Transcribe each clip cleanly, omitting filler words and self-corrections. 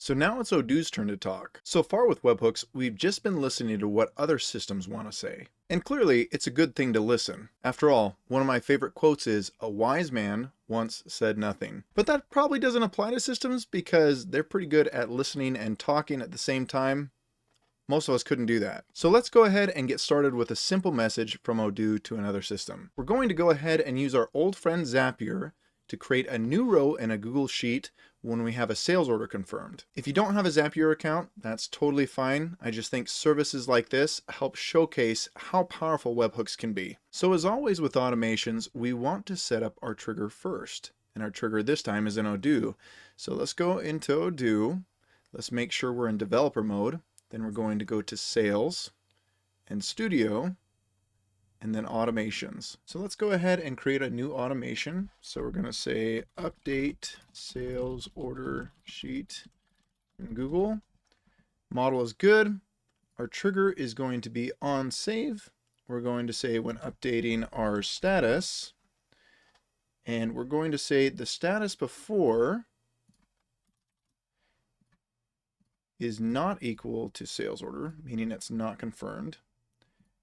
So now it's Odoo's turn to talk. So far with Webhooks, we've just been listening to what other systems want to say. And clearly, it's a good thing to listen. After all, one of my favorite quotes is, "A wise man once said nothing." But that probably doesn't apply to systems because they're pretty good at listening and talking at the same time. Most of us couldn't do that. So let's go ahead and get started with a simple message from Odoo to another system. We're going to go ahead and use our old friend Zapier to create a new row in a Google Sheet when we have a sales order confirmed. If you don't have a Zapier account, that's totally fine. I just think services like this help showcase how powerful webhooks can be. So as always with automations, we want to set up our trigger first. And our trigger this time is in Odoo. So let's go into Odoo. Let's make sure we're in developer mode. Then we're going to go to Sales and Studio and then Automations. So let's go ahead and create a new automation. So we're going to say Update Sales Order Sheet in Google. Model is good. Our trigger is going to be on save. We're going to say when updating our status. And we're going to say the status before is not equal to sales order, meaning it's not confirmed.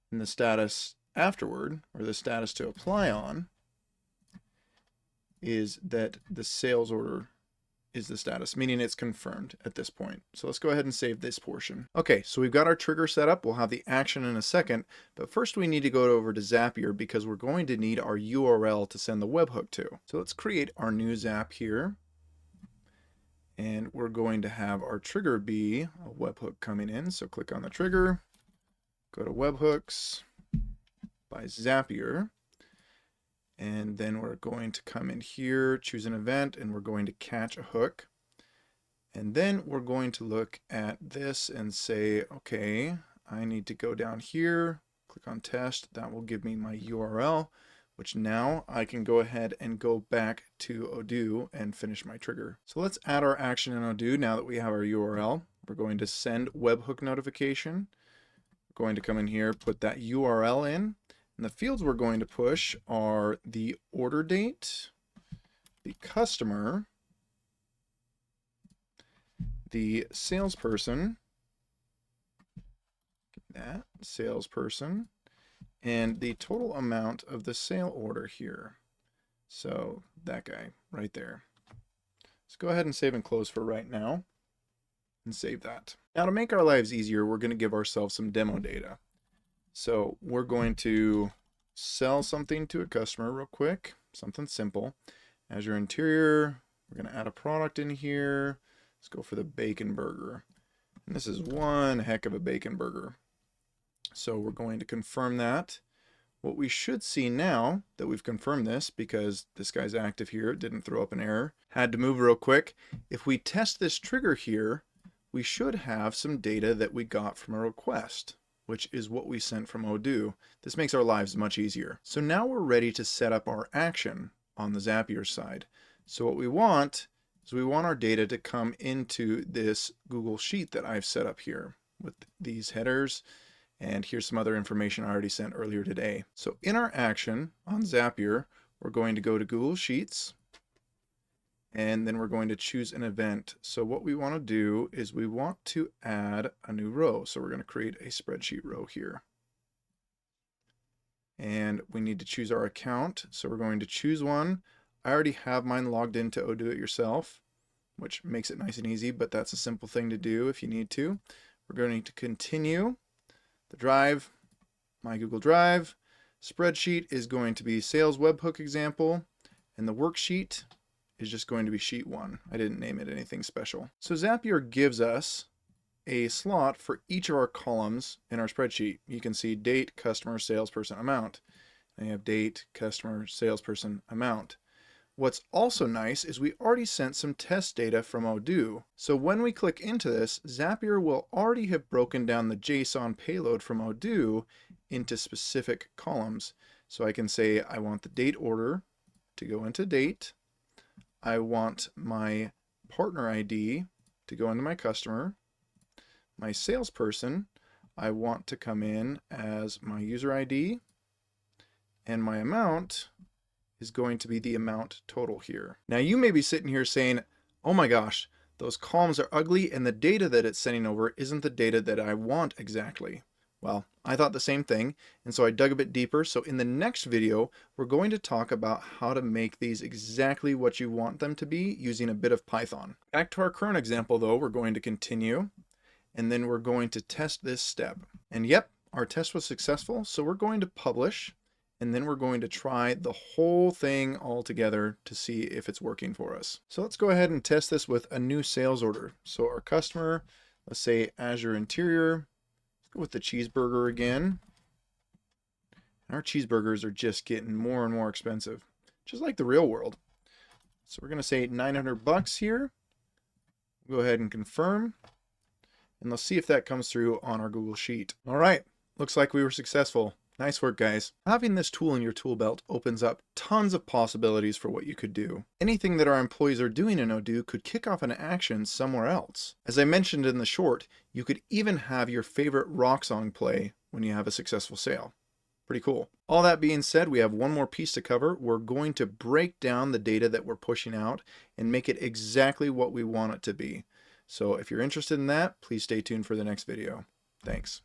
And the status afterward, or the status to apply on, is that the sales order is the status, meaning it's confirmed at this point. So let's go ahead and save this portion. Okay, so we've got our trigger set up. We'll have the action in a second, but first we need to go over to Zapier because we're going to need our URL to send the webhook to. So let's create our new Zap here. And we're going to have our trigger be a webhook coming in. So click on the trigger, go to Webhooks by Zapier. And then we're going to come in here, choose an event, and we're going to catch a hook. And then we're going to look at this and say, okay, I need to go down here, click on test. That will give me my URL, which now I can go ahead and go back to Odoo and finish my trigger. So let's add our action in Odoo now that we have our URL. We're going to send webhook notification. We're going to come in here, put that URL in. And the fields we're going to push are the order date, the customer, the salesperson, that salesperson, and the total amount of the sale order here. So that guy right there. Let's go ahead and save and close for right now and save that. Now to make our lives easier, we're going to give ourselves some demo data. So we're going to sell something to a customer real quick, something simple. Azure Interior, we're going to add a product in here. Let's go for the bacon burger. And this is one heck of a bacon burger. So we're going to confirm that. What we should see now that we've confirmed this, because this guy's active here, it didn't throw up an error, had to move real quick. If we test this trigger here, we should have some data that we got from a request, which is what we sent from Odoo. This makes our lives much easier. So now we're ready to set up our action on the Zapier side. So what we want is we want our data to come into this Google Sheet that I've set up here with these headers. And here's some other information I already sent earlier today. So in our action on Zapier, we're going to go to Google Sheets, and then we're going to choose an event. So what we want to do is we want to add a new row. So we're going to create a spreadsheet row here. And we need to choose our account. So we're going to choose one. I already have mine logged into Odoo It Yourself, which makes it nice and easy, but that's a simple thing to do if you need to. We're going to continue. The drive, my Google Drive. Spreadsheet is going to be sales webhook example, and the worksheet is just going to be sheet 1. I didn't name it anything special. So Zapier gives us a slot for each of our columns in our spreadsheet. You can see date, customer, salesperson, amount. And you have date, customer, salesperson, amount. What's also nice is we already sent some test data from Odoo. So when we click into this, Zapier will already have broken down the JSON payload from Odoo into specific columns. So I can say I want the date order to go into date. I want my partner ID to go into my customer. My salesperson, I want to come in as my user ID. And my amount is going to be the amount total here. Now you may be sitting here saying, oh my gosh, those columns are ugly and the data that it's sending over isn't the data that I want exactly. Well, I thought the same thing, and so I dug a bit deeper. So in the next video, we're going to talk about how to make these exactly what you want them to be using a bit of Python. Back to our current example though, we're going to continue, and then we're going to test this step. And yep, our test was successful, so we're going to publish, and then we're going to try the whole thing all together to see if it's working for us. So let's go ahead and test this with a new sales order. So our customer, let's say Azure Interior, let's go with the cheeseburger again. Our cheeseburgers are just getting more and more expensive, just like the real world. So we're going to say $900 here. We'll go ahead and confirm, and let's see if that comes through on our Google Sheet. All right, looks like we were successful. Nice work, guys. Having this tool in your tool belt opens up tons of possibilities for what you could do. Anything that our employees are doing in Odoo could kick off an action somewhere else. As I mentioned in the short, you could even have your favorite rock song play when you have a successful sale. Pretty cool. All that being said, we have one more piece to cover. We're going to break down the data that we're pushing out and make it exactly what we want it to be. So if you're interested in that, please stay tuned for the next video. Thanks.